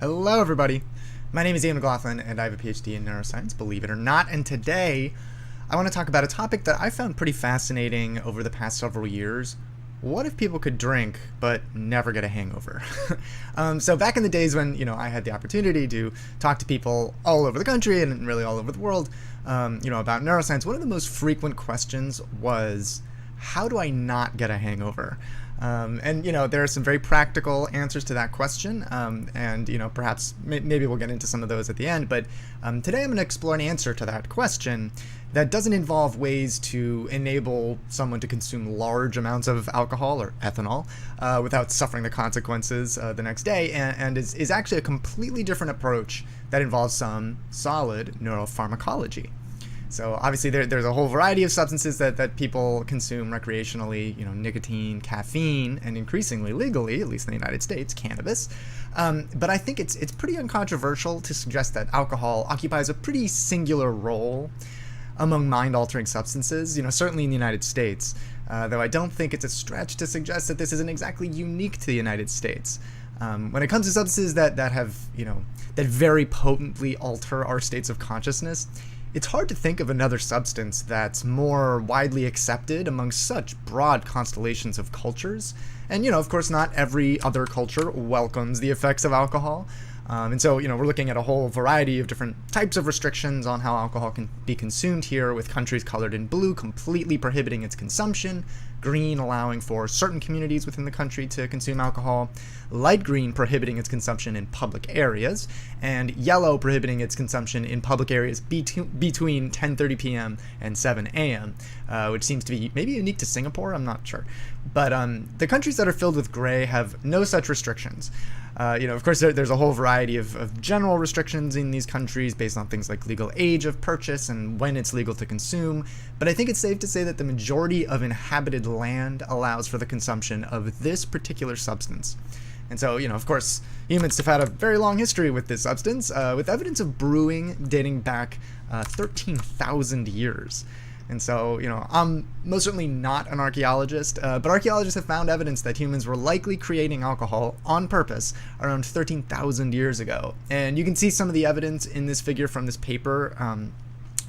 Hello, everybody. My name is Ian McLaughlin, and I have a PhD in neuroscience, believe it or not. And today, I want to talk about a topic that I found pretty fascinating over the past several years. What if people could drink but never get a hangover? So back in the days when I had the opportunity to talk to people all over the country and really all over the world, about neuroscience, one of the most frequent questions was, how do I not get a hangover? There are some very practical answers to that question, and perhaps maybe we'll get into some of those at the end, but today I'm going to explore an answer to that question that doesn't involve ways to enable someone to consume large amounts of alcohol or ethanol without suffering the consequences the next day, and is actually a completely different approach that involves some solid neuropharmacology. So obviously there's a whole variety of substances that people consume recreationally, nicotine, caffeine, and increasingly legally, at least in the United States, cannabis. But I think it's pretty uncontroversial to suggest that alcohol occupies a pretty singular role among mind-altering substances, certainly in the United States, though I don't think it's a stretch to suggest that this isn't exactly unique to the United States. When it comes to substances that have, that very potently alter our states of consciousness, it's hard to think of another substance that's more widely accepted among such broad constellations of cultures. And, of course, not every other culture welcomes the effects of alcohol. And so, we're looking at a whole variety of different types of restrictions on how alcohol can be consumed here, with countries colored in blue completely prohibiting its consumption, green allowing for certain communities within the country to consume alcohol, light green prohibiting its consumption in public areas, and yellow prohibiting its consumption in public areas between 10:30 p.m. and 7 a.m., which seems to be maybe unique to Singapore, I'm not sure. But the countries that are filled with gray have no such restrictions. Of course, there's a whole variety of general restrictions in these countries based on things like legal age of purchase and when it's legal to consume, but I think it's safe to say that the majority of inhabited land allows for the consumption of this particular substance. And so, of course, humans have had a very long history with this substance, with evidence of brewing dating back 13,000 years. And so, I'm most certainly not an archaeologist, but archaeologists have found evidence that humans were likely creating alcohol on purpose around 13,000 years ago. And you can see some of the evidence in this figure from this paper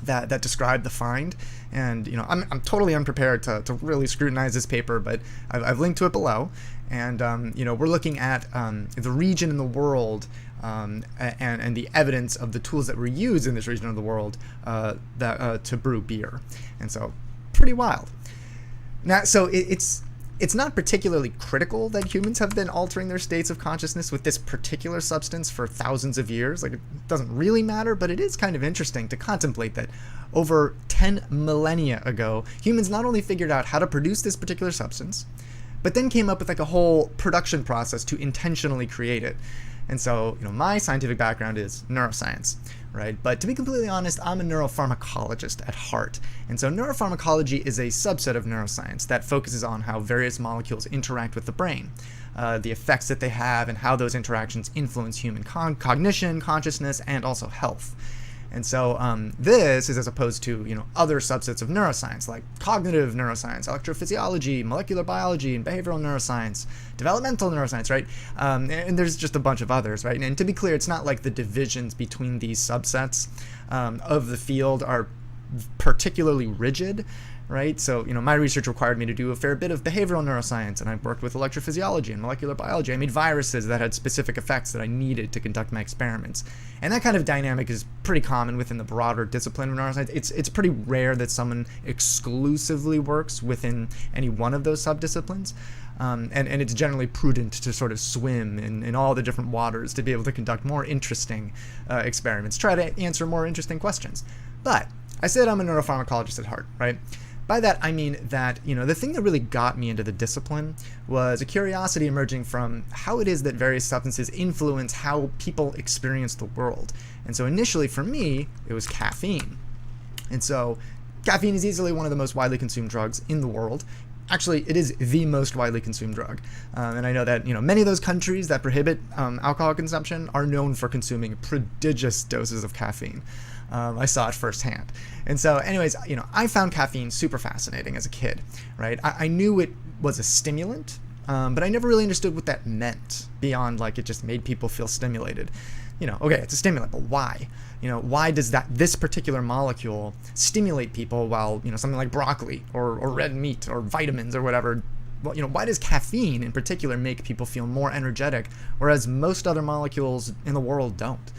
that described the find. And, I'm totally unprepared to really scrutinize this paper, but I've linked to it below. And, we're looking at the region in the world and the evidence of the tools that were used in this region of the world to brew beer. And so, pretty wild. Now, so it's not particularly critical that humans have been altering their states of consciousness with this particular substance for thousands of years. Like, it doesn't really matter, but it is kind of interesting to contemplate that over 10 millennia ago, humans not only figured out how to produce this particular substance, but then came up with like a whole production process to intentionally create it. And so, my scientific background is neuroscience, right? But to be completely honest, I'm a neuropharmacologist at heart. And so neuropharmacology is a subset of neuroscience that focuses on how various molecules interact with the brain, the effects that they have, and how those interactions influence human cognition, consciousness, and also health. And so this is as opposed to, other subsets of neuroscience, like cognitive neuroscience, electrophysiology, molecular biology, and behavioral neuroscience, developmental neuroscience, right? And there's just a bunch of others, right? And to be clear, it's not like the divisions between these subsets of the field are particularly rigid, right? So, my research required me to do a fair bit of behavioral neuroscience, and I worked with electrophysiology and molecular biology. I made viruses that had specific effects that I needed to conduct my experiments. And that kind of dynamic is pretty common within the broader discipline of neuroscience. It's pretty rare that someone exclusively works within any one of those subdisciplines. And it's generally prudent to sort of swim in all the different waters to be able to conduct more interesting experiments, try to answer more interesting questions. But I said I'm a neuropharmacologist at heart, right? By that, I mean that, the thing that really got me into the discipline was a curiosity emerging from how it is that various substances influence how people experience the world. And so initially, for me, it was caffeine. And so caffeine is easily one of the most widely consumed drugs in the world. Actually, it is the most widely consumed drug. And I know that, many of those countries that prohibit alcohol consumption are known for consuming prodigious doses of caffeine. I saw it firsthand. And so anyways, I found caffeine super fascinating as a kid, right? I knew it was a stimulant, but I never really understood what that meant beyond like it just made people feel stimulated. Okay, it's a stimulant, but why? Why does this particular molecule stimulate people while, something like broccoli or red meat or vitamins or whatever, well, why does caffeine in particular make people feel more energetic, whereas most other molecules in the world don't?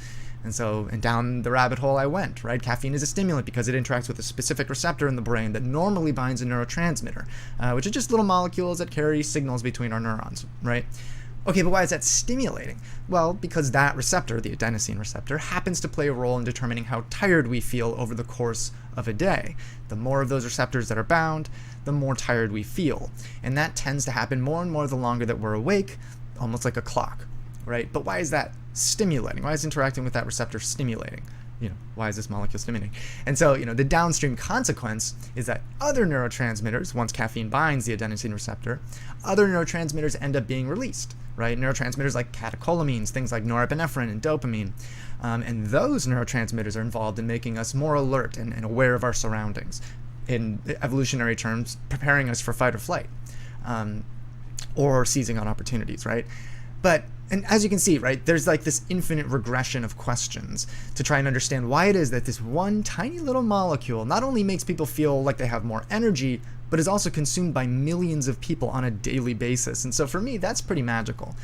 And down the rabbit hole I went, right? Caffeine is a stimulant because it interacts with a specific receptor in the brain that normally binds a neurotransmitter, which are just little molecules that carry signals between our neurons, right? Okay, but why is that stimulating? Well, because that receptor, the adenosine receptor, happens to play a role in determining how tired we feel over the course of a day. The more of those receptors that are bound, the more tired we feel. And that tends to happen more and more the longer that we're awake, almost like a clock, right? But why is that stimulating? Why is interacting with that receptor stimulating? Why is this molecule stimulating? And so, the downstream consequence is that other neurotransmitters, once caffeine binds the adenosine receptor, other neurotransmitters end up being released, right? Neurotransmitters like catecholamines, things like norepinephrine and dopamine. And those neurotransmitters are involved in making us more alert and aware of our surroundings. In evolutionary terms, preparing us for fight or flight, or seizing on opportunities, right? And as you can see, right, there's like this infinite regression of questions to try and understand why it is that this one tiny little molecule not only makes people feel like they have more energy, but is also consumed by millions of people on a daily basis. And so for me, that's pretty magical.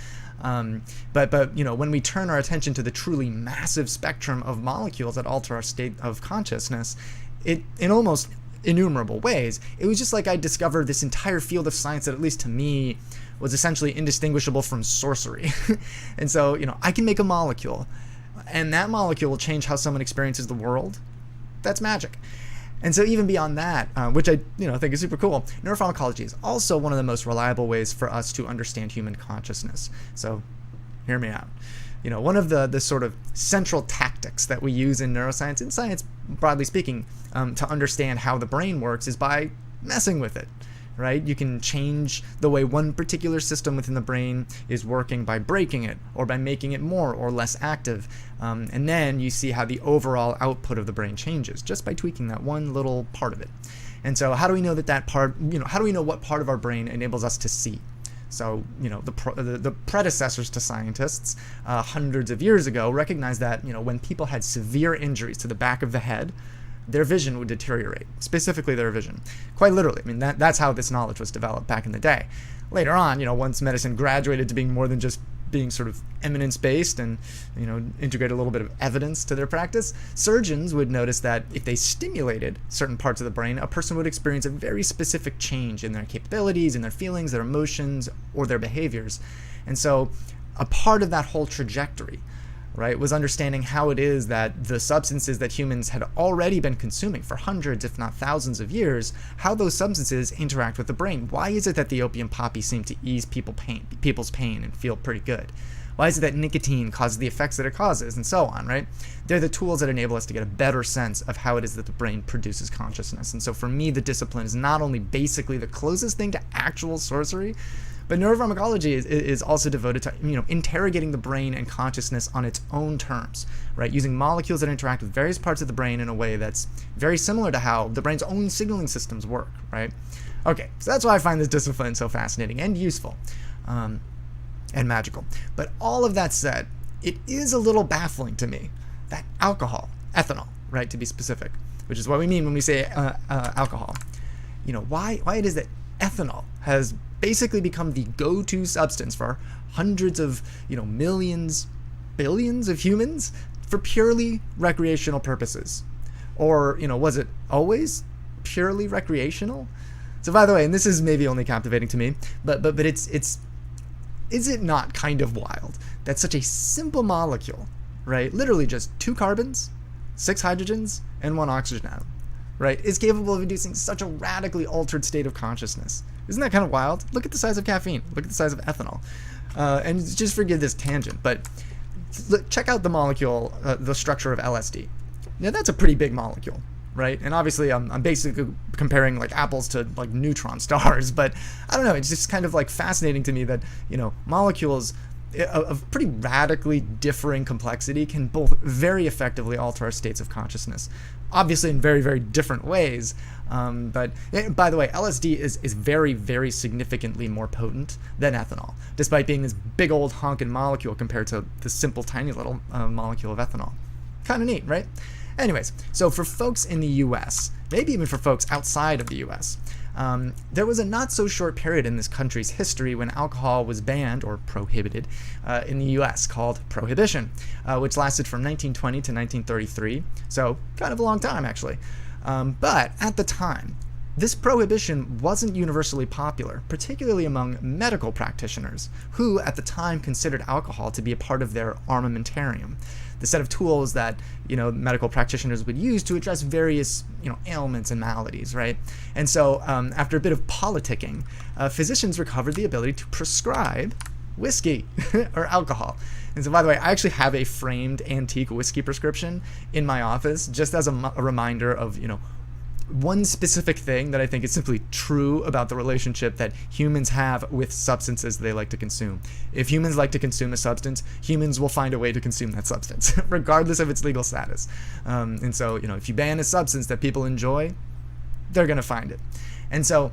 But when we turn our attention to the truly massive spectrum of molecules that alter our state of consciousness, in almost innumerable ways, it was just like I discovered this entire field of science that, at least to me, was essentially indistinguishable from sorcery. And so, I can make a molecule, and that molecule will change how someone experiences the world. That's magic. And so even beyond that, which I think is super cool, neuropharmacology is also one of the most reliable ways for us to understand human consciousness. So hear me out. One of the sort of central tactics that we use in neuroscience, and science broadly speaking, to understand how the brain works is by messing with it. Right? You can change the way one particular system within the brain is working by breaking it or by making it more or less active. And then you see how the overall output of the brain changes just by tweaking that one little part of it. And so how do we know that part, how do we know what part of our brain enables us to see? So, the predecessors to scientists hundreds of years ago recognized that, when people had severe injuries to the back of the head, their vision would deteriorate, specifically their vision. Quite literally. I mean, that's how this knowledge was developed back in the day. Later on, once medicine graduated to being more than just being sort of eminence-based and, integrate a little bit of evidence to their practice, surgeons would notice that if they stimulated certain parts of the brain, a person would experience a very specific change in their capabilities, in their feelings, their emotions, or their behaviors. And so a part of that whole trajectory, right, was understanding how it is that the substances that humans had already been consuming for hundreds, if not thousands of years, how those substances interact with the brain. Why is it that the opium poppy seemed to ease people's pain and feel pretty good? Why is it that nicotine causes the effects that it causes, and so on, right? They're the tools that enable us to get a better sense of how it is that the brain produces consciousness. And so for me, the discipline is not only basically the closest thing to actual sorcery, but neuropharmacology is also devoted to interrogating the brain and consciousness on its own terms, right? Using molecules that interact with various parts of the brain in a way that's very similar to how the brain's own signaling systems work, right? Okay, so that's why I find this discipline so fascinating and useful, and magical. But all of that said, it is a little baffling to me that alcohol, ethanol, right, to be specific, which is what we mean when we say alcohol. Why it is that ethanol has basically become the go-to substance for hundreds of, millions, billions of humans for purely recreational purposes. Or, was it always purely recreational? So by the way, and this is maybe only captivating to me, but it's is it not kind of wild that such a simple molecule, right, literally just 2 carbons, 6 hydrogens, and 1 oxygen atom, right, is capable of inducing such a radically altered state of consciousness? Isn't that kind of wild? Look at the size of caffeine. Look at the size of ethanol. And just forgive this tangent, but check out the molecule, the structure of LSD. Now, that's a pretty big molecule, right? And obviously, I'm basically comparing like apples to like neutron stars, but I don't know. It's just kind of like fascinating to me that molecules of pretty radically differing complexity can both very effectively alter our states of consciousness, obviously in very, very different ways. But by the way, LSD is very, very significantly more potent than ethanol, despite being this big old honking molecule compared to the simple tiny little molecule of ethanol. Kind of neat, right? Anyways, so for folks in the US, maybe even for folks outside of the US, there was a not so short period in this country's history when alcohol was banned or prohibited in the US called Prohibition, which lasted from 1920 to 1933, so kind of a long time actually. But at the time, this prohibition wasn't universally popular, particularly among medical practitioners, who at the time considered alcohol to be a part of their armamentarium, the set of tools that medical practitioners would use to address various ailments and maladies, right? And so after a bit of politicking, physicians recovered the ability to prescribe whiskey or alcohol. And so, by the way, I actually have a framed antique whiskey prescription in my office just as a reminder of one specific thing that I think is simply true about the relationship that humans have with substances they like to consume. If humans like to consume a substance, humans will find a way to consume that substance, regardless of its legal status. And so, if you ban a substance that people enjoy, they're going to find it. And so,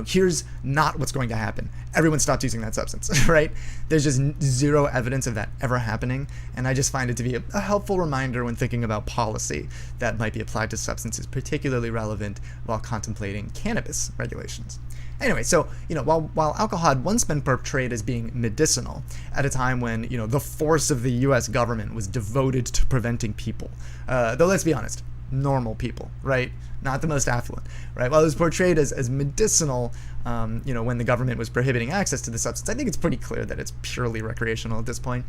here's not what's going to happen. Everyone stopped using that substance, right? There's just zero evidence of that ever happening, and I just find it to be a helpful reminder when thinking about policy that might be applied to substances particularly relevant while contemplating cannabis regulations. Anyway, so, while alcohol had once been portrayed as being medicinal at a time when, the force of the U.S. government was devoted to preventing people, though let's be honest, normal people, right? Not the most affluent, right? While it was portrayed as medicinal, when the government was prohibiting access to the substance, I think it's pretty clear that it's purely recreational at this point.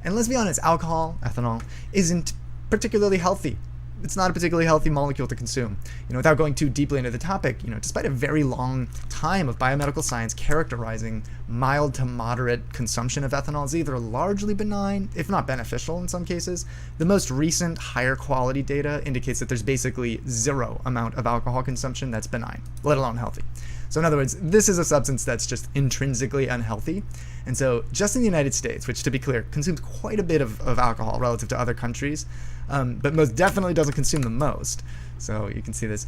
And let's be honest, alcohol, ethanol, isn't particularly healthy. It's not a particularly healthy molecule to consume. Without going too deeply into the topic, despite a very long time of biomedical science characterizing mild to moderate consumption of ethanol as either largely benign, if not beneficial in some cases, the most recent higher quality data indicates that there's basically zero amount of alcohol consumption that's benign, let alone healthy. So in other words, this is a substance that's just intrinsically unhealthy. And so just in the United States, which to be clear, consumes quite a bit of alcohol relative to other countries, but most definitely doesn't consume the most. So you can see this.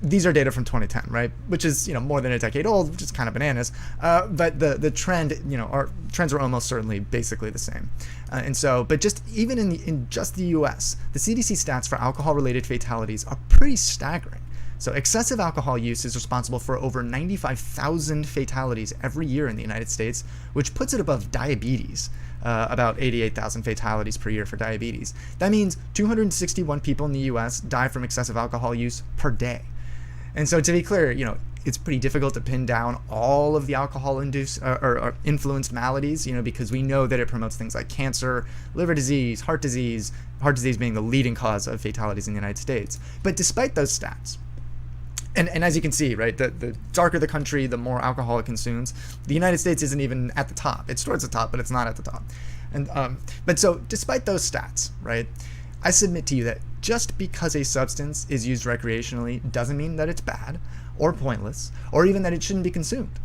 These are data from 2010, right? Which is, more than a decade old, which is kind of bananas. But the trend, our trends are almost certainly basically the same. And so, but just even in just the US, the CDC stats for alcohol-related fatalities are pretty staggering. So excessive alcohol use is responsible for over 95,000 fatalities every year in the United States, which puts it above diabetes, about 88,000 fatalities per year for diabetes. That means 261 people in the US die from excessive alcohol use per day. And so to be clear, it's pretty difficult to pin down all of the alcohol-induced or influenced maladies, because we know that it promotes things like cancer, liver disease, heart disease being the leading cause of fatalities in the United States. But despite those stats, and as you can see, right, the darker the country, the more alcohol it consumes. The United States isn't even at the top. It's towards the top, but it's not at the top. And but so despite those stats, right, I submit to you that just because a substance is used recreationally doesn't mean that it's bad or pointless or even that it shouldn't be consumed.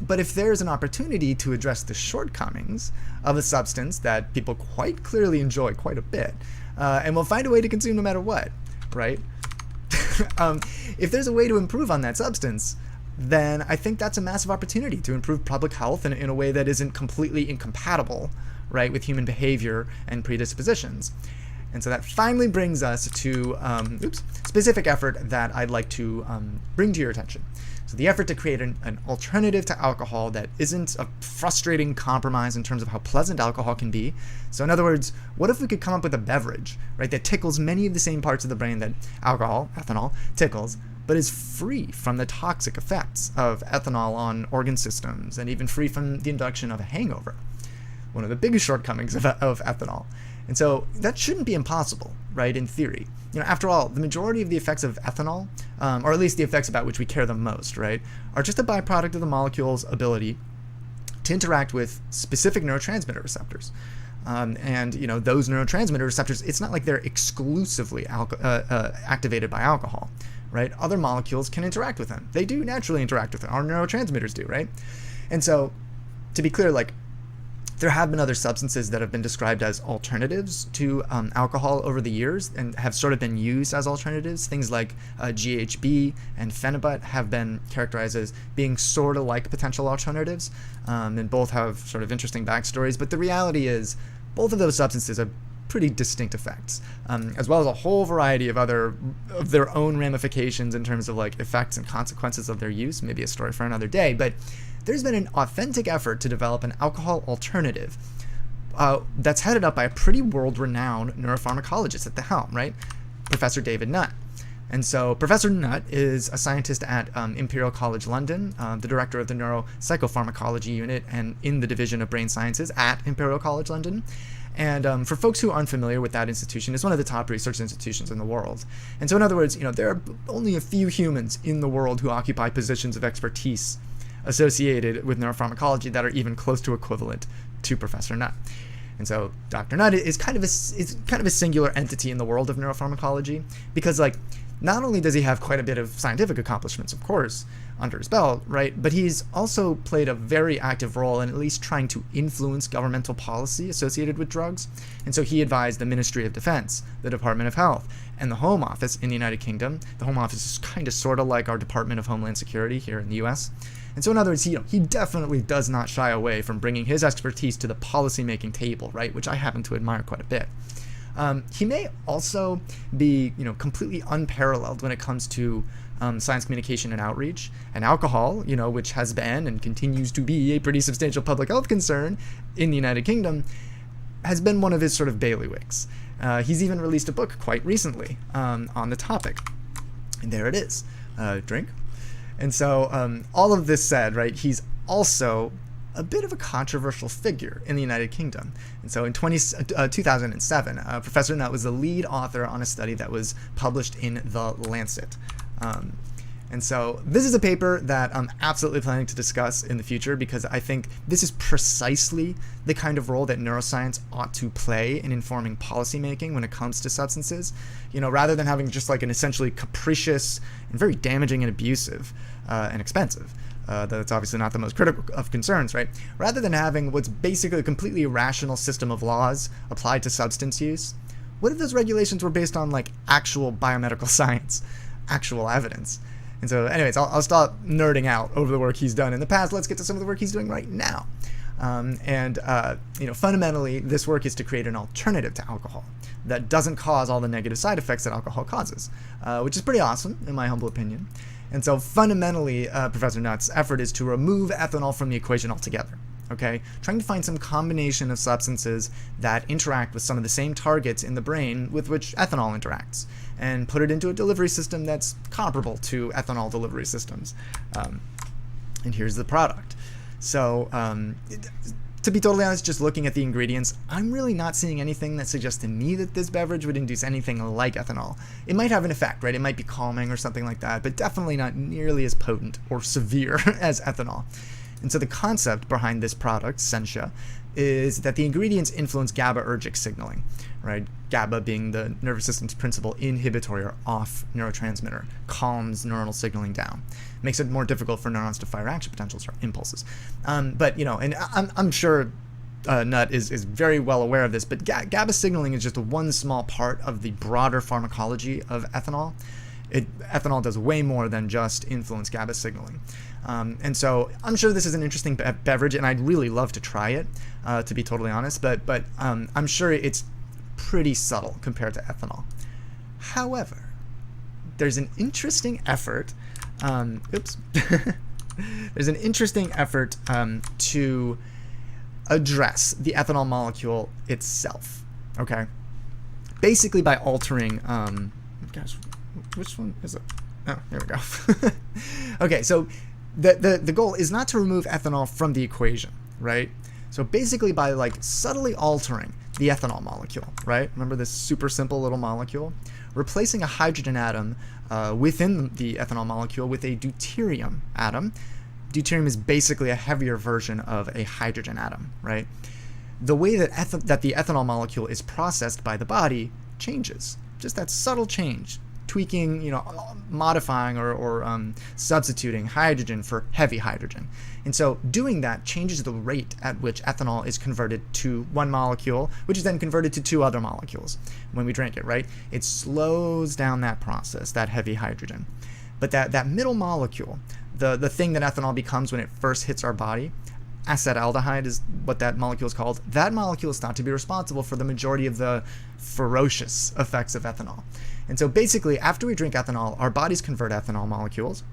But if there's an opportunity to address the shortcomings of a substance that people quite clearly enjoy quite a bit, and will find a way to consume no matter what, right? If there's a way to improve on that substance, then I think that's a massive opportunity to improve public health in a way that isn't completely incompatible, right, with human behavior and predispositions. And so that finally brings us to specific effort that I'd like to bring to your attention. So the effort to create an alternative to alcohol that isn't a frustrating compromise in terms of how pleasant alcohol can be. So in other words, what if we could come up with a beverage, right, that tickles many of the same parts of the brain that alcohol, ethanol, tickles, but is free from the toxic effects of ethanol on organ systems and even free from the induction of a hangover, one of the biggest shortcomings of ethanol. And so that shouldn't be impossible, right, in theory. After all, the majority of the effects of ethanol, or at least the effects about which we care the most, right, are just a byproduct of the molecule's ability to interact with specific neurotransmitter receptors. And those neurotransmitter receptors, it's not like they're exclusively activated by alcohol, right? Other molecules can interact with them. They do naturally interact with them. Our neurotransmitters do, right? And so to be clear, like, there have been other substances that have been described as alternatives to alcohol over the years and have sort of been used as alternatives. Things like GHB and phenibut have been characterized as being sort of like potential alternatives, and both have sort of interesting backstories. But the reality is both of those substances have pretty distinct effects, as well as a whole variety of their own ramifications in terms of like effects and consequences of their use. Maybe a story for another day, but there's been an authentic effort to develop an alcohol alternative that's headed up by a pretty world-renowned neuropharmacologist at the helm, right? Professor David Nutt. And so Professor Nutt is a scientist at Imperial College London, the director of the neuropsychopharmacology unit and in the division of brain sciences at Imperial College London. And for folks who aren't familiar with that institution, it's one of the top research institutions in the world. And so in other words, there are only a few humans in the world who occupy positions of expertise associated with neuropharmacology that are even close to equivalent to Professor Nutt. And so Dr. Nutt is kind of a singular entity in the world of neuropharmacology, because like not only does he have quite a bit of scientific accomplishments, of course, under his belt, right, but he's also played a very active role in at least trying to influence governmental policy associated with drugs. And so he advised the Ministry of Defense, the Department of Health, and the Home Office in the United Kingdom. The Home Office is kind of sort of like our Department of Homeland Security here in the US. And so in other words, he definitely does not shy away from bringing his expertise to the policymaking table, right, which I happen to admire quite a bit. He may also be, completely unparalleled when it comes to science communication and outreach. And alcohol, which has been and continues to be a pretty substantial public health concern in the United Kingdom, has been one of his sort of bailiwicks. He's even released a book quite recently on the topic. And there it is. Drink. And so all of this said, right, he's also a bit of a controversial figure in the United Kingdom. And so in 2007, Professor Nutt was the lead author on a study that was published in The Lancet. And so this is a paper that I'm absolutely planning to discuss in the future, because I think this is precisely the kind of role that neuroscience ought to play in informing policymaking when it comes to substances. Rather than having just like an essentially capricious and very damaging and abusive and expensive, that's obviously not the most critical of concerns, right? Rather than having what's basically a completely irrational system of laws applied to substance use, what if those regulations were based on like actual biomedical science, actual evidence? And so anyways, I'll stop nerding out over the work he's done in the past. Let's get to some of the work he's doing right now. Fundamentally, this work is to create an alternative to alcohol that doesn't cause all the negative side effects that alcohol causes, which is pretty awesome, in my humble opinion. And so fundamentally, Professor Nutt's effort is to remove ethanol from the equation altogether. Okay, trying to find some combination of substances that interact with some of the same targets in the brain with which ethanol interacts, and put it into a delivery system that's comparable to ethanol delivery systems. And here's the product. So, to be totally honest, just looking at the ingredients, I'm really not seeing anything that suggests to me that this beverage would induce anything like ethanol. It might have an effect, right? It might be calming or something like that, but definitely not nearly as potent or severe as ethanol. And so the concept behind this product, Sentia, is that the ingredients influence GABAergic signaling, right? GABA being the nervous system's principal inhibitory or off neurotransmitter, calms neuronal signaling down, makes it more difficult for neurons to fire action potentials or impulses. And I'm sure Nutt is very well aware of this, but GABA signaling is just one small part of the broader pharmacology of ethanol. Ethanol does way more than just influence GABA signaling. And so I'm sure this is an interesting beverage, and I'd really love to try it, to be totally honest, but I'm sure it's pretty subtle compared to ethanol. However, there's an interesting effort, there's an interesting effort to address the ethanol molecule itself, okay? Basically by altering, which one is it? Oh, there we go. Okay, so the goal is not to remove ethanol from the equation, right? So basically by like subtly altering the ethanol molecule, right? Remember this super simple little molecule? Replacing a hydrogen atom within the ethanol molecule with a deuterium atom. Deuterium is basically a heavier version of a hydrogen atom, right? The way that the ethanol molecule is processed by the body changes. Just that subtle change tweaking, modifying or substituting hydrogen for heavy hydrogen. And so doing that changes the rate at which ethanol is converted to one molecule, which is then converted to two other molecules when we drink it, right? It slows down that process, that heavy hydrogen. But that middle molecule, the thing that ethanol becomes when it first hits our body, acetaldehyde is what that molecule is called. That molecule is thought to be responsible for the majority of the ferocious effects of ethanol. And so basically, after we drink ethanol, our bodies convert ethanol molecules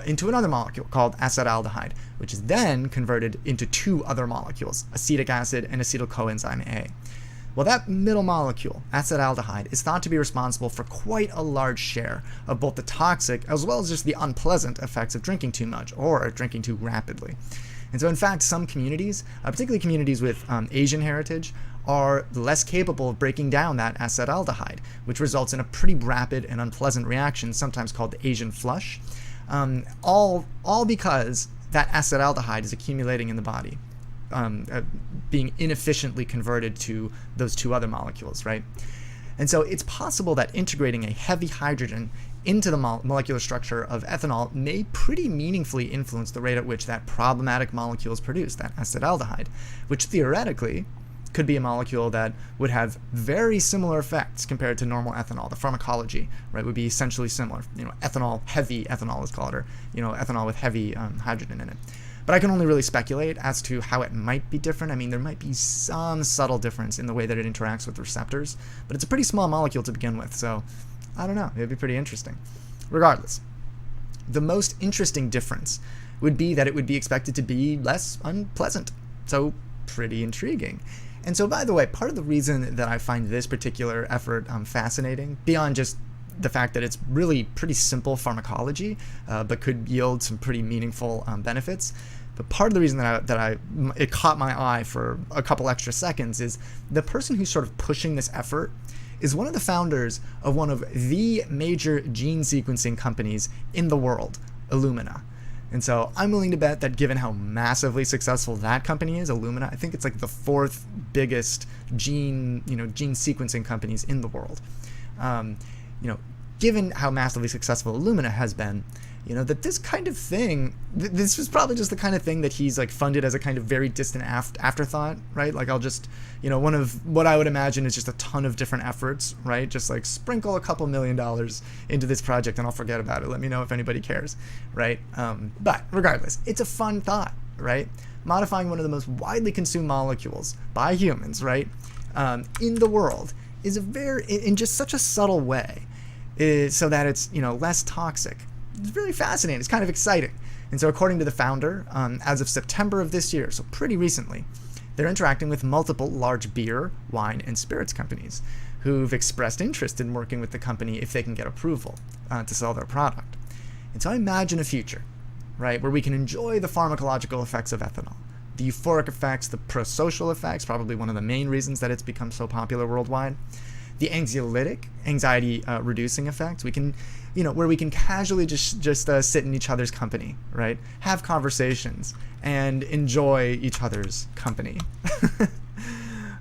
into another molecule called acetaldehyde, which is then converted into two other molecules, acetic acid and acetyl coenzyme A. Well, that middle molecule, acetaldehyde, is thought to be responsible for quite a large share of both the toxic as well as just the unpleasant effects of drinking too much or drinking too rapidly. And so, in fact, some communities, particularly communities with Asian heritage, are less capable of breaking down that acetaldehyde, which results in a pretty rapid and unpleasant reaction, sometimes called the Asian flush, all because that acetaldehyde is accumulating in the body, being inefficiently converted to those two other molecules, right? And so it's possible that integrating a heavy hydrogen into the molecular structure of ethanol may pretty meaningfully influence the rate at which that problematic molecule is produced, that acetaldehyde, which theoretically could be a molecule that would have very similar effects compared to normal ethanol. The pharmacology, right, would be essentially similar. Ethanol, heavy ethanol, let's call it, or ethanol with heavy hydrogen in it. But I can only really speculate as to how it might be different. I mean, there might be some subtle difference in the way that it interacts with receptors, but it's a pretty small molecule to begin with, so I don't know. It'd be pretty interesting. Regardless, the most interesting difference would be that it would be expected to be less unpleasant. So pretty intriguing. And so, by the way, part of the reason that I find this particular effort fascinating, beyond just the fact that it's really pretty simple pharmacology, but could yield some pretty meaningful benefits. But part of the reason that it caught my eye for a couple extra seconds is the person who's sort of pushing this effort is one of the founders of one of the major gene sequencing companies in the world, Illumina. And so I'm willing to bet that given how massively successful that company is, Illumina, I think it's like the fourth biggest gene sequencing companies in the world. Given how massively successful Illumina has been, that this kind of thing, this was probably just the kind of thing that he's like funded as a kind of very distant afterthought, right? Like I'll just, one of what I would imagine is just a ton of different efforts, right? Just like sprinkle a couple $1 million into this project and I'll forget about it. Let me know if anybody cares, right? But regardless, it's a fun thought, right? Modifying one of the most widely consumed molecules by humans, right, in the world is in just such a subtle way, so that it's, less toxic. It's really fascinating. It's kind of exciting. And so according to the founder, as of September of this year, so pretty recently, they're interacting with multiple large beer, wine, and spirits companies who've expressed interest in working with the company if they can get approval to sell their product. And so I imagine a future, right, where we can enjoy the pharmacological effects of ethanol, the euphoric effects, the prosocial effects, probably one of the main reasons that it's become so popular worldwide, the anxiolytic, anxiety-reducing effects. We can, where we can casually just sit in each other's company, right? Have conversations and enjoy each other's company.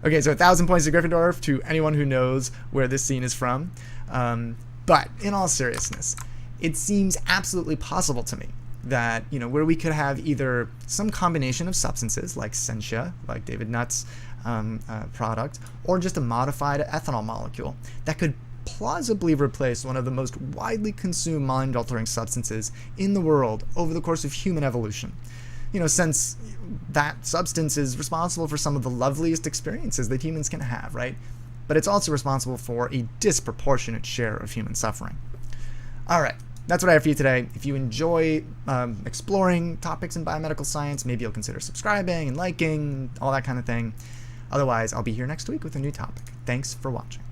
Okay, so 1,000 points to Gryffindor to anyone who knows where this scene is from. But in all seriousness, it seems absolutely possible to me that, where we could have either some combination of substances like sentia, like David Nutt's product, or just a modified ethanol molecule that could plausibly replace one of the most widely consumed mind-altering substances in the world over the course of human evolution. Since that substance is responsible for some of the loveliest experiences that humans can have, right? But it's also responsible for a disproportionate share of human suffering. All right. That's what I have for you today. If you enjoy exploring topics in biomedical science, maybe you'll consider subscribing and liking, all that kind of thing. Otherwise, I'll be here next week with a new topic. Thanks for watching.